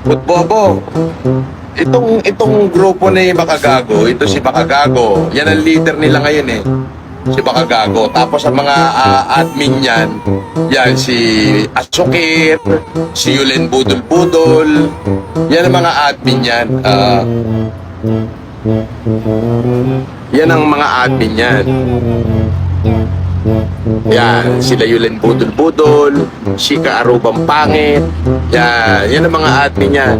Bobo, itong grupo ni Makagago, ito si Makagago, yan ang leader nila ngayon eh. Si Makagago. Tapos ang mga admin yan, yan si Asukir, si Yulen Budol-Budol, yan ang mga admin yan. Yan ang mga admin yan. Yan, sila Yulen Budol-Budol, Shika Arubang Pangit. Yan ang mga admin yan.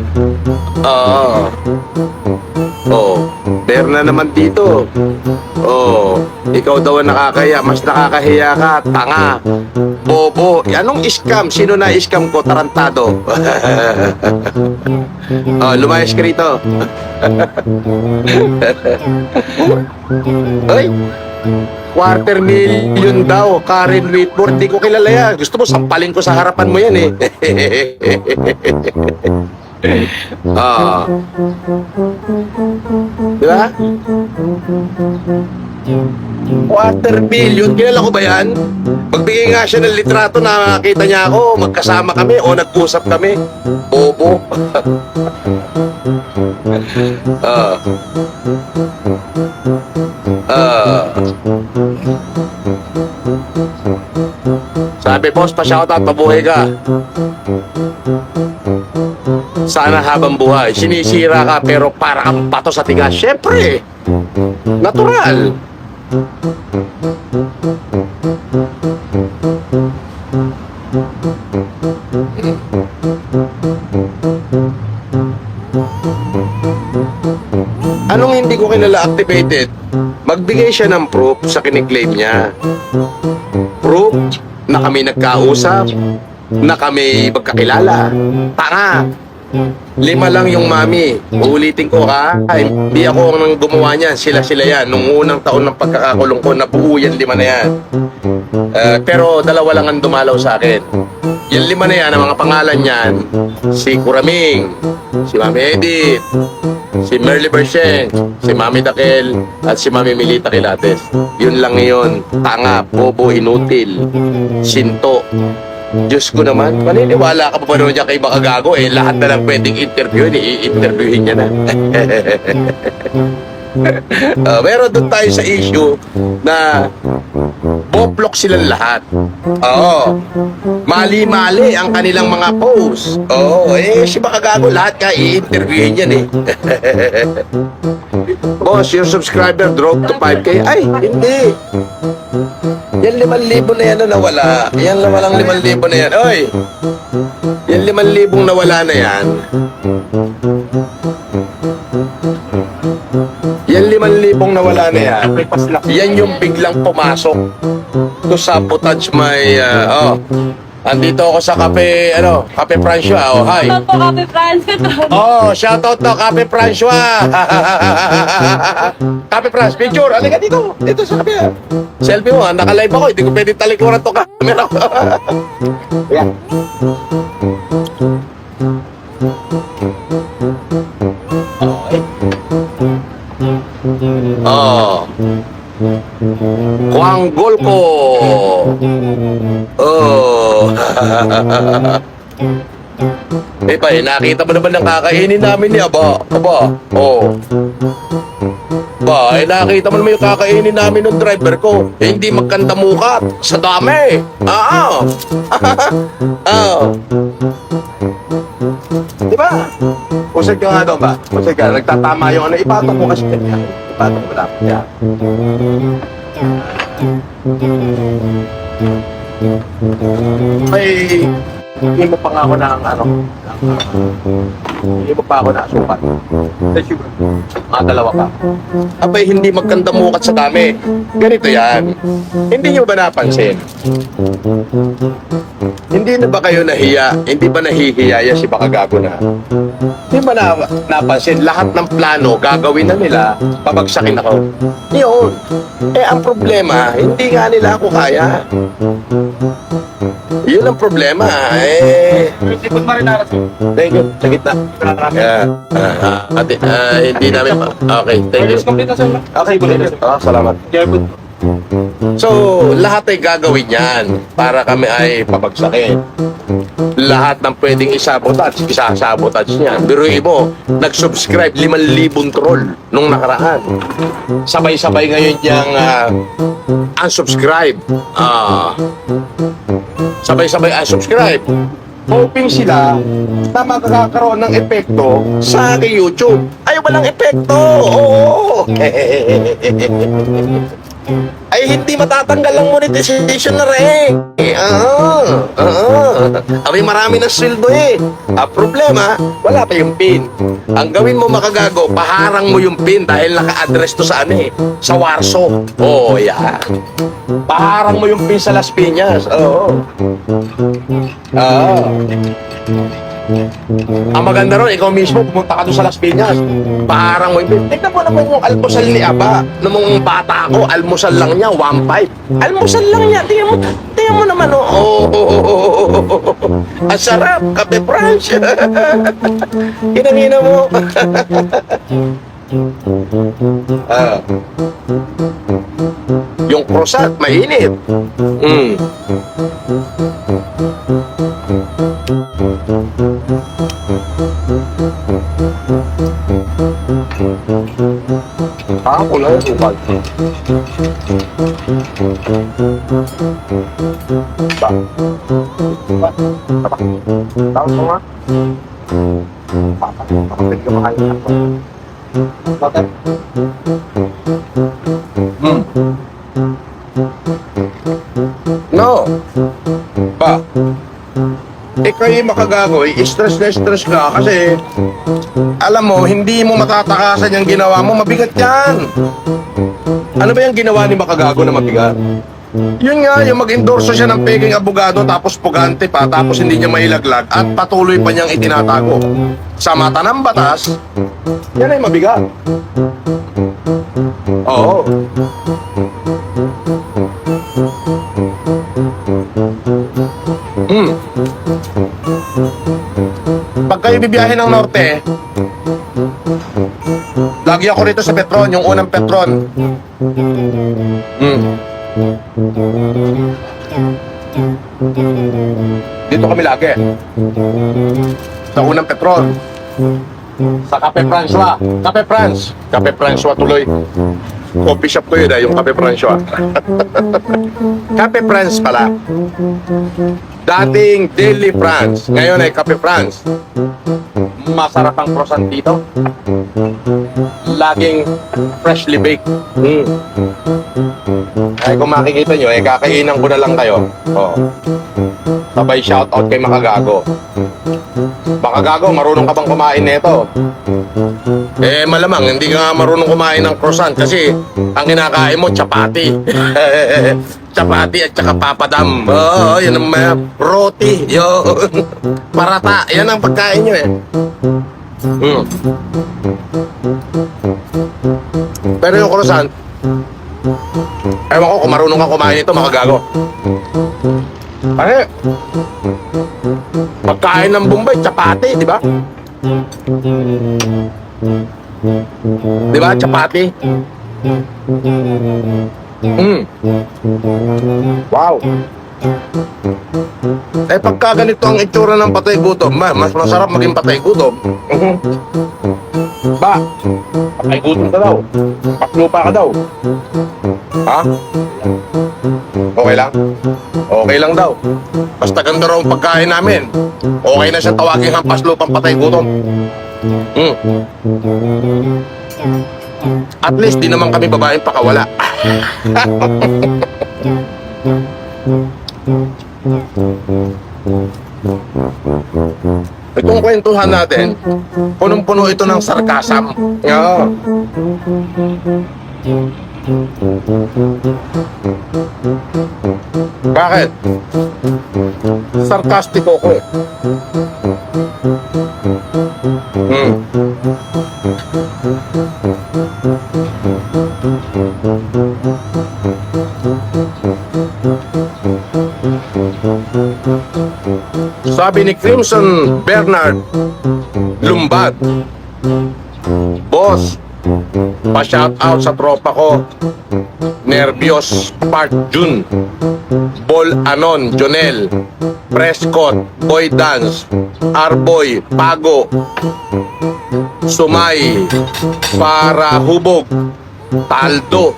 Oo. Pero na naman dito. Ikaw daw ang nakakaya, mas nakakahiya ka, tanga. Bobo, anong scam? Sino na scam ko? Tarantado. Lumayas ka rito. Ay, 250,000 daw, Karen Whitmore. Di ko kilala yan. Gusto mo, sampalin ko sa harapan mo yan eh. Diba? 250,000, kilala ko ba yan? Magbigay nga siya ng litrato na nakita niya ako, magkasama kami o nag-usap kami. Bobo. Sabi, boss, pa-shoutout, mabuhay ka. Sana habang buhay, sinisira ka pero para kang pato sa tigas. Siyempre, natural. Anong hindi ko kilala activated? Magbigay siya ng proof sa kiniklaim niya. Proof na kami nagkausap, na kami magkakilala. Tanga! 5 lang yung mami. Uulitin ko ha, hindi ako nang gumawa niyan. Sila yan. Nung unang taon ng pagkakakulong ko, nabuo yan 5 na yan. Pero 2 lang ang dumalaw sa akin. Yung 5 na yan, ang mga pangalan niyan, si Kuraming, si Mami Edith, si Merly Bersheng, si Mami Dakel, at si Mami Milita Quilates. Yun lang yun. Tanga, bobo, inutil, sinto. Diyos ko naman, maniniwala ka pa ba naman dyan kay Makagago? Lahat na lang pwedeng interviewin, i-interviewin niya na. Pero doon tayo sa issue na boblok silang lahat. Mali-mali ang kanilang mga posts. Si Makagago lahat ka i-interviewin yan eh. Boss, your subscriber dropped to 5K. Ay, hindi. Yan 5,000 na yan na nawala. Yan walang 5,000 na yan. Oy! Yan 5,000 nawala na yan. Yan 5,000 nawala na yan. Yan yung biglang pumasok to sabotage my andito ako sa Cafe Cafe Fransua. Hi. Shoutout po, Cafe Fransua. Shoutout to Cafe Fransua. Cafe Frans, picture. Halika dito. Dito sa kape. Selfie mo, naka-live ako. Hindi ko pwede talikuran to camera ko. Yeah. Kuanggol ko. Nakita mo naman ang kakainin namin niya ba? Nakita mo naman yung kakainin namin ng driver ko. Hindi magkanda mukat. Sa dami. Diba? Usag ka nga daw ba? Usag ka. Nagtatama yung ipatok mo kasi kanya. Ipatok mo lang. Yeah. Hindi mo pa nga ako ng hindi mo pa ako nasukat. Mga 2 pa. Abay, hindi magkanda mukat sa dami. Ganito yan. Hindi nyo ba napansin? Hindi na ba kayo nahiya? Hindi ba nahihiyaya si Makagago na? Hindi ba napansin? Lahat ng plano gagawin na nila, pabagsakin ako. Yun. Ang problema, hindi nga nila ako kaya. Yun ang problema. Sipon marinara. Thank you. Sa gitna. Hindi namin pa. Okay, thank you. Okay, Okay, salamat. So, lahat ay gagawin yan para kami ay pabagsakin. Lahat ng pwedeng isabotage, isasabotage niya. Biruin mo, nag-subscribe 5,000 troll nung nakaraan. Sabay-sabay ngayon niyang unsubscribe. Sabay-sabay unsubscribe. Hoping sila na magkakaroon ng epekto sa aking YouTube. Ay, walang epekto! Oo! Ay, hindi matatanggal ang monetization na rin. Abi, marami na sweldo eh. Ang problema, wala pa yung pin. Ang gawin mo makagago, paharang mo yung pin dahil naka-address to sa ano eh, sa Warsaw. Oh, yeah. Paharang mo yung pin sa Las Piñas. Oo. Ang maganda ron, ikaw mismo pumunta ka doon sa Las Piñas. Paharang mo yung pin. Tignan mo naman yung almusal ni Aba. Nung mga bata ako, almusal lang niya, 1.5. Almusal lang niya. Tingnan mo naman, oh. Ang sarap, kape French. Kinangina mo. Yung croissant, mainit. Ako lang yung upal. Tawag mo nga. Papapit ka makain ako. Bakit? No. Ba? Ikaw yung makagagoy, stress na stress ka kasi alam mo, hindi mo matatakasan yung ginawa mo, mabigat yan. Ano ba yung ginawa ni makagago na mabigat? Yun nga, yung mag-endorso siya ng peking abogado tapos pugante pa, tapos hindi niya mailaglag at patuloy pa niyang itinatago. Sa mata ng batas, yan ay mabigat. Oo. Pag kayo bibiyahe ng norte, lagi ako rito sa Petron, yung unang Petron. Dito kami lagi. Sa unang Petron. Sa Cafe François. Cafe France. Cafe François tuloy. Coffee shop ko yun yung Cafe François. Cafe France pala. Dating Deli France. Ngayon ay Cafe France. Masarap ang croissant dito. Laging freshly baked. Ay kung makikita nyo, kakainan ko na lang kayo. Oh. Sabay shoutout kay Makagago. Makagago, marunong ka bang kumain nito? Malamang, hindi ka nga marunong kumain ng croissant kasi ang kinakain mo, chapati. Chapati at saka papadam. Oo, yan ang mga roti. Yun. Parata, yan ang pagkain nyo eh. Pero yung croissant, ewan ko kung marunong ka kumain ito, Makagago. Kasi, pagkain ng Bombay, chapati, di ba? Di ba, chapati? Wow. Pagka ganito ang itsura ng patay gutom, mas masarap maging patay gutom. Ba, patay gutom ka daw. Paklupa ka daw. Ha? Okay lang? Okay lang daw. Basta ganda raw ang pagkain namin. Okay na siya tawagin hampas lupang patay gutom. At least di naman kami babaeng pakawala. Itong kwentuhan natin, punong-puno ito ng sarkasam. Yeah. Bakit? Sarkastiko ko eh. Sabi ni Crimson Bernard Lumbad, Boss, Pa-shoutout sa tropa ko. Nervios Part June, Bol Anon Jonel, Prescott, Boy Dance, Arboy, Pago, Sumay, Para Hubog, Taldo,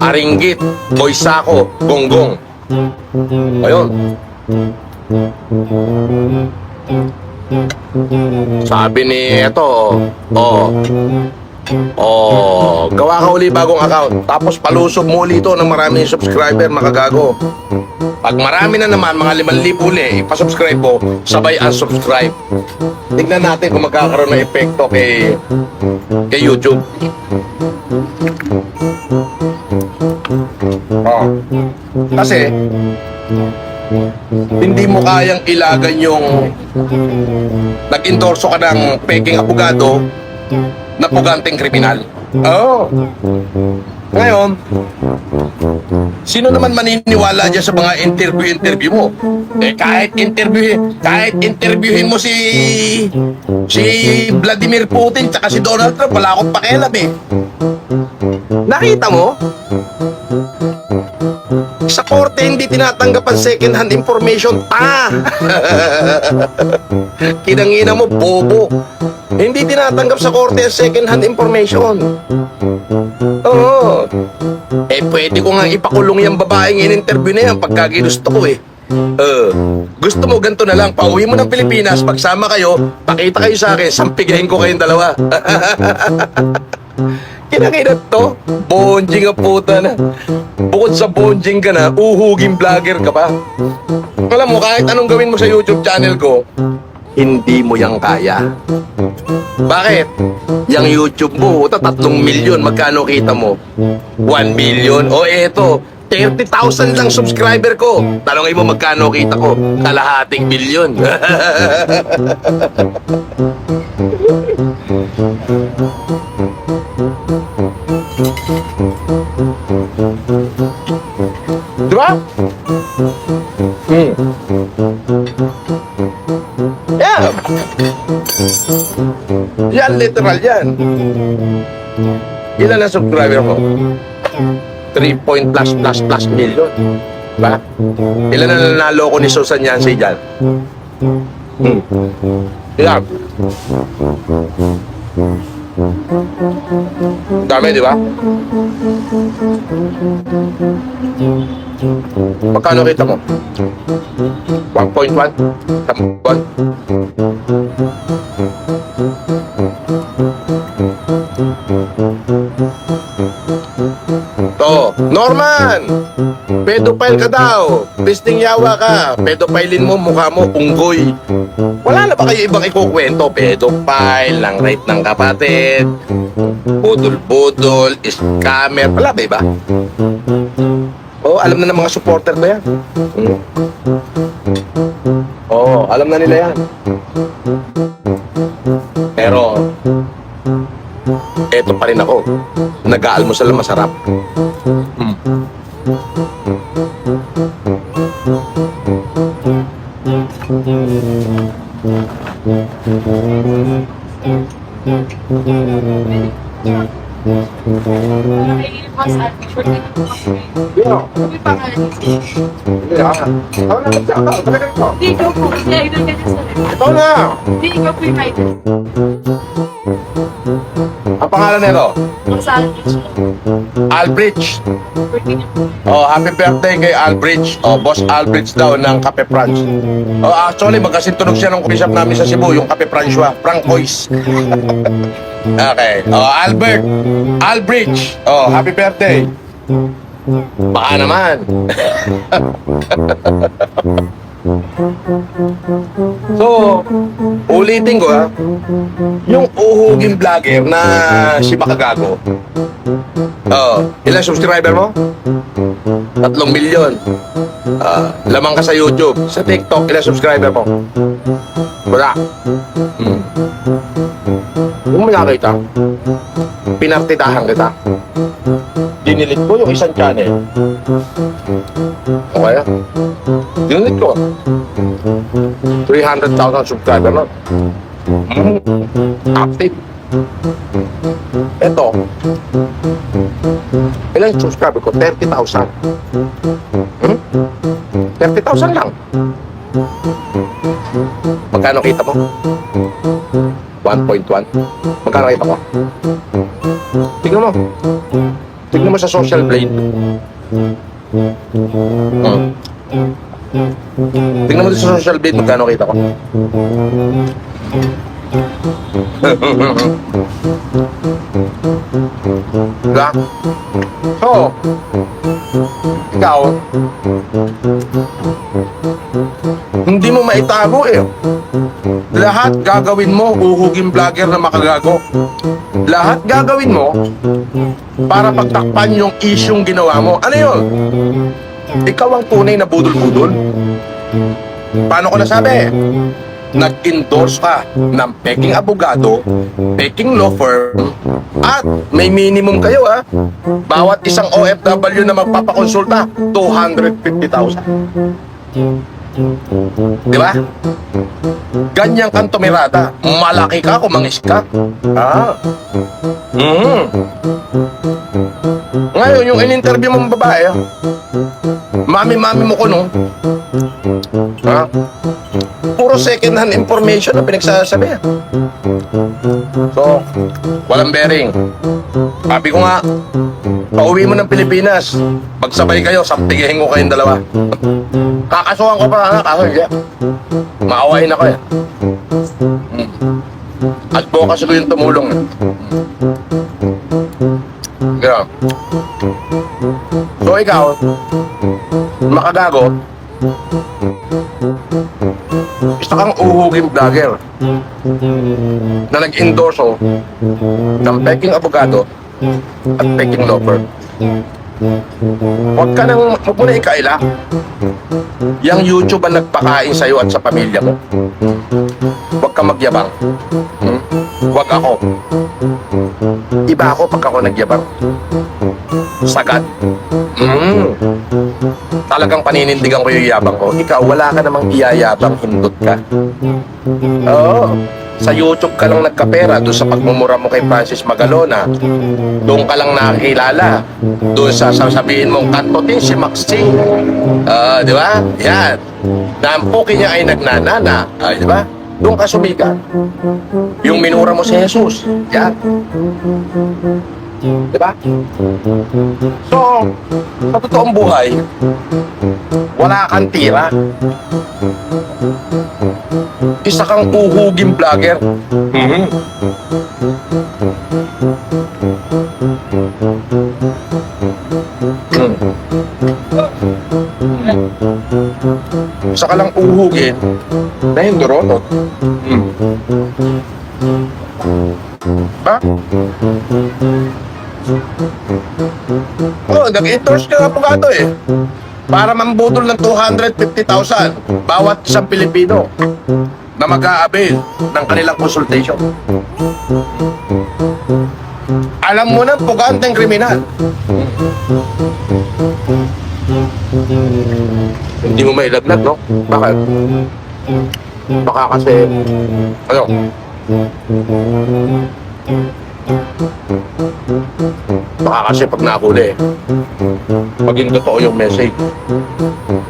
Aringgit, Boy Sako, Gonggong. Ayun. Sabi ni gawa ka uli bagong account. Tapos palusob mo uli ito ng maraming subscriber, makagago. Pag marami na naman, mga 5,000 uli, ipasubscribe mo, sabay unsubscribe. Tignan natin kung magkakaroon ng epekto kay YouTube. Kasi hindi mo kayang ilagan yung nag-endorso ka ng peking abogado na puganting kriminal. Ngayon, sino naman maniniwala dyan sa mga interview mo? Kahit interviewin mo si Vladimir Putin tsaka si Donald Trump, wala akong pakialam eh. Nakita mo? Sa korte hindi tinatanggap ang second hand information. Kinangina mo, bobo. Hindi tinatanggap sa korte ang second hand information. Oo. Pwede ko nga ipakulong yung babaeng in-interview na yan pagka ginusto ko eh. Gusto mo ganito na lang, pauwi mo ng Pilipinas, pagsama kayo, pakita kayo sa akin, sampigahin ko kayong dalawa. Kinakinat to, bonjing ang puta na. Bukod sa bonjing ka na, uhuging vlogger ka pa. Alam mo, kahit anong gawin mo sa YouTube channel ko, hindi mo yang kaya. Bakit? Yang YouTube mo, 3 milyon, magkano kita mo? 1 million? O eto, 30,000 lang subscriber ko. Tanongin mo magkano kita ko? Kalahating milyon. Diba? Yeah. Yan, literal yan. Ilan ang subscriber mo? 3 point plus million. Diba? Ilan na nanalo ko ni Susan Yancy dyan? Ilan? Dami, di ba? Magkano kita mo? 1.1? Tampon? To, Norman! Pedophile ka daw. Pisting yawa ka. Pedophilein mo, mukha mo, unggoy. Wala na ba kayo ibang ikukwento? Pedophile, ng rape ng kapatid, budol-budol, scammer. Wala ba iba? Alam na ng mga supporter ko yan. Alam na nila yan. Pero, eto pa rin ako. Nag-aalmusal na masarap. Hindi, ikaw po. Hindi, idol ka niya sa live. Ito na! Hindi, ikaw po yung idol. Ang pangalan nito? Masal niya. Albridge. Birthday niya po. Happy birthday kay Albridge. Boss Albridge daw ng Cape Franch. Actually, magkasintunog siya ng coffee shop namin sa Cebu, yung Cape Francois, Frank Boys. Okay. Albridge. Happy birthday. Baka naman. So, ulitin ko yung uhuging vlogger na si Makagago. Ilang subscriber mo? 3 milyon. Lamang ka sa YouTube. Sa TikTok, ilang subscriber mo? Wala. Kung may nakita, pinartidahan kita. Dinilit ko yung isang channel. Okay? Dinilit ko. 300,000 subscriber na. Active. Ito, ilan yung subscriber ko? 30,000. 30,000 lang. Magkano kita mo? 1.1. Magkano kita ko? Tignan mo. Tignan mo sa Social Blade. Tignan mo sa Social Blade, magkano kita ko? Diba? So, ikaw, hindi mo maitago eh. Lahat gagawin mo, uhuging vlogger na makagago. Lahat gagawin mo para pagtakpan yung isyong ginawa mo. Ano yun? Ikaw ang tunay na budol-budol. Paano ko nasabi? Nag-endorse ka ng peking abogado, peking law firm, at may minimum kayo ha. Bawat isang OFW na magpapakonsulta, 250,000. Di ba? Ganyan kang tumirada. Malaki ka, kumangis ka. Ngayon, yung in-interview mong babae, mami-mami mo ko no? Ha? Puro second hand information na pinagsasabi. So, walang bearing. Sabi ko nga, pauwi mo ng Pilipinas. Pagsabay kayo, saptigihin ko kayong dalawa. Kakasuhan ko pa na, kaso hindi. Maawain ako eh. Advocacy ko yung tumulong. Yeah. So ikaw, makagago, isa kang uhuging vlogger na nag-endorso ng peking abogado at peking law firm. Huwag mo na ikaila. Yang YouTube ang nagpakain sa'yo at sa pamilya mo. Huwag ka magyabang. Huwag ako. Iba ako pag ako nagyabang. Sagad. Talagang paninindigan ko yung yabang ko. Ikaw, wala ka namang iyayabang, hindot ka. Oo. Sa YouTube ka lang nagkapera, doon sa pagmumura mo kay Francis Magalona, doon ka lang nakakilala. Doon sa sasabihin mong kantotin si Maxine. Di ba? Yan. Na ang puki niya ay nagnanana. Di ba? Doon ka sumikat. Yung minura mo si Jesus. Yan. Di ba? So, sa totoong buhay, wala kang tira. Isa kang uhuging vlogger. Isa ka lang uhugin na hindi rotot. Ba? Oh, nag-endorse ka ng abogado eh. Para mambudol ng 250,000 bawat isang Pilipino na mag-a-avail ng kanilang consultation. Alam mo na, puganteng kriminal. Hindi mo mailagnat, no? Bakit? Baka kasi, ano? Baka kasi pag nahuli, maging totoo yung message.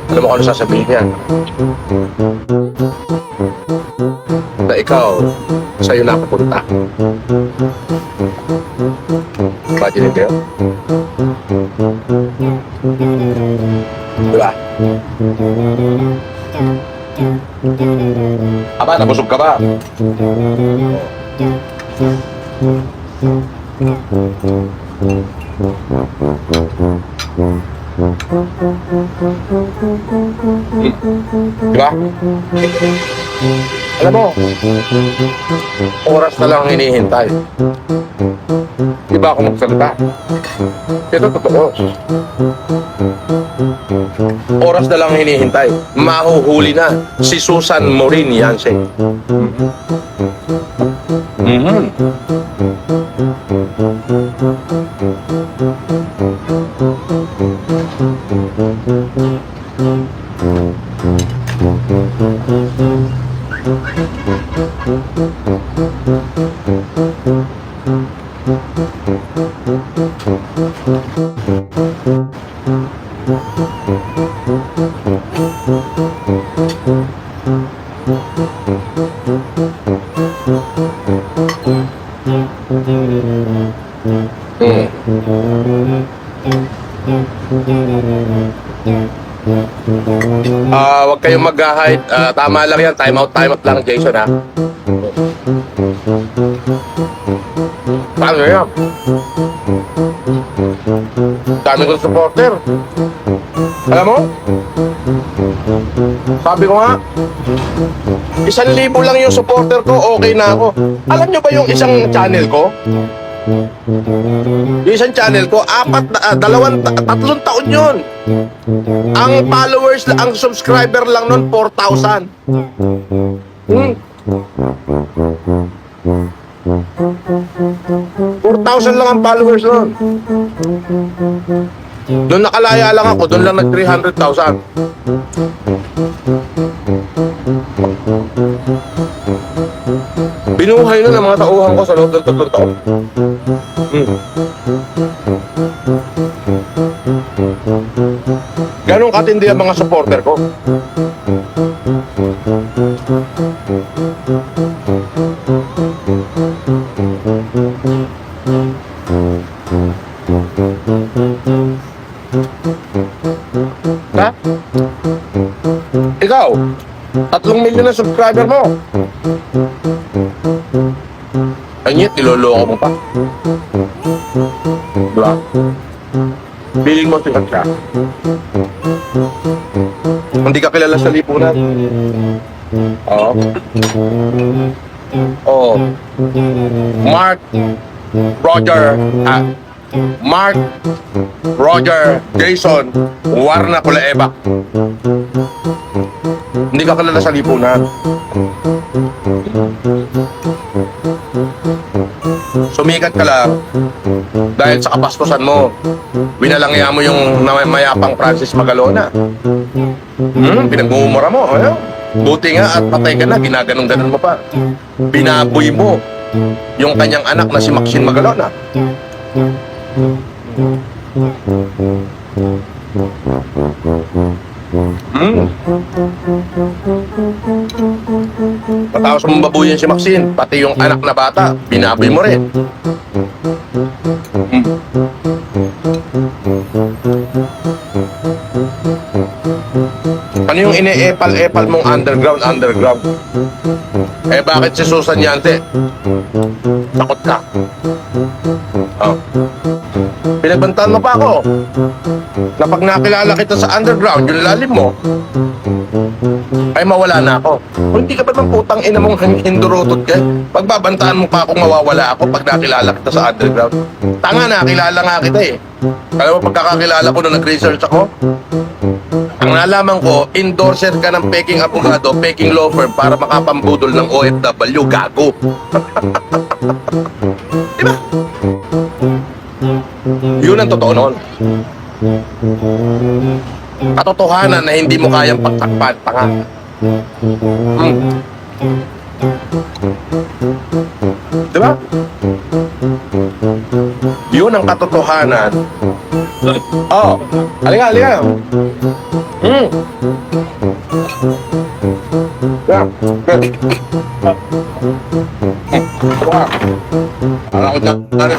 Alam mo kung ano sasabihin niya? Na ikaw, sa'yo napupunta. Imagine kayo? Diba? Aba, nabusog ka ba? Diba? Alam mo, oras na lang hinihintay. Diba ako magsalita? Ito totoo. Oras na lang hinihintay. Mahuhuli na si Susan Morin Yanseng. Huwag kayong mag-hide. Tama lang yan. Time out lang, Jason, ha? Paano yan? Dami kong supporter. Alam mo? Sabi ko nga, 1,000 lang yung supporter ko, okay na ako. Alam nyo ba yung isang channel ko? Yung isang channel ko, 3 taon yun. Ang followers, ang subscriber lang nun, 4,000. 4,000 lang ang followers nun. Doon nakalaya lang ako, doon lang nag-300,000. Binuhay nun ang mga tauhan ko sa loob ng 3 taon. Ganong katindi ang mga supporter ko. Ha? Ikaw, 3 milyon na subscriber mo. Ay, niloloko mo pa. Diba? Feeling mo sikat siya. Hindi ka kilala sa lipunan. Oo. Oo. Mark Roger Jason Warna Pulaeba. Hindi ka kilala sa lipunan. Sumikat ka lang dahil sa kapaskusan mo. Binalangya mo yung mayapang Francis Magalona. Pinag-uumura mo. Ano? Buti nga at patay ka na, ginaganong-ganon mo pa. Binaboy mo yung kanyang anak na si Maxine Magalona. Matapos mong babuyin si Maxine, pati yung anak na bata, binaboy mo rin. Ano yung ine-epal-epal mong underground? Eh bakit si Susan Yante? Takot ka. Oh. Pinagbantaan mo pa ako na pag nakilala kita sa underground, yung lalim mo, ay mawala na ako. Kung hindi ka ba ng putang ina mong hindurotot ka, pagbabantaan mo pa akong mawawala ako pag nakilala kita sa underground. Tanga, nakilala nga kita eh. Alam mo, pagkakakilala ko nung nag-research ako, ang nalaman ko, endorser ka ng peking abogado, peking law firm para makapambudol ng OFW, gago. Diba? Yun ang totoo noon. Katotohanan na hindi mo kayang pagtakpan pa nga. Diba? Yun ang katotohanan. Oh, halika. Yeah.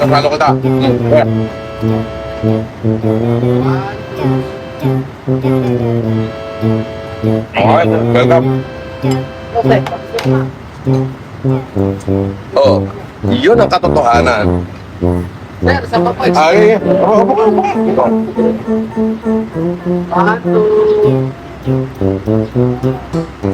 Kasalo kita. Okay, welcome. Oh, yun ang katotohanan. Sir, sa papay. Ay, Ito. 1, 2.